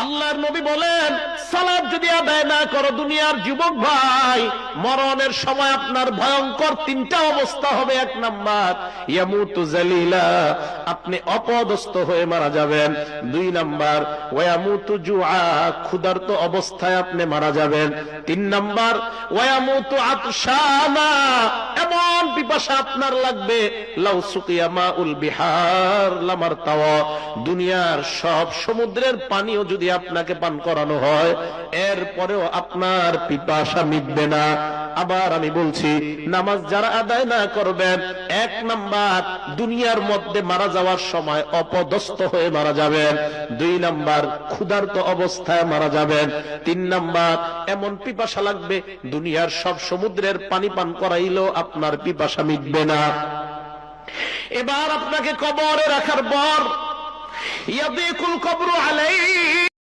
আল্লাহর নবী বলেন, সালাত যদি আদায় না করো দুনিয়ার যুবক ভাই, মরণের সময় আপনার ভয়ঙ্কর তিনটা অবস্থা হবে। এক নাম্বার, ইয়ামুতু জালিলা, আপনি অপদস্থ হয়ে মারা যাবেন। দুই নাম্বার, ওয়ায়ামুতু জুআ, ক্ষুধার্ত অবস্থায় আপনি মারা যাবেন। তিন নাম্বার, ওয়ায়ামুতু আতশানা, এমন পিপাসা আপনার লাগবে, লাউ সুকিয়া মাউল বিহার লামারতাওয়া, দুনিয়ার সব সমুদ্রের পানিও যদি আপনাকে পান করানো হয় এরপরেও আপনার পিপাসা মিটবে না। আবার আমি বলছি, নামাজ যারা আদায় না করবেন, এক নাম্বার দুনিয়ার মধ্যে মারা যাওয়ার সময় অপদস্থ হয়ে মারা যাবেন। দুই নাম্বার, ক্ষুধার্ত অবস্থায় মারা যাবেন। তিন নাম্বার, এমন পিপাসা লাগবে দুনিয়ার সব সমুদ্রের পানি পান করাইলেও আপনার পিপাসা মিটবে না। এবার আপনাকে কবরে রাখার পর ইয়াদিকুল কবরু আলাইহি,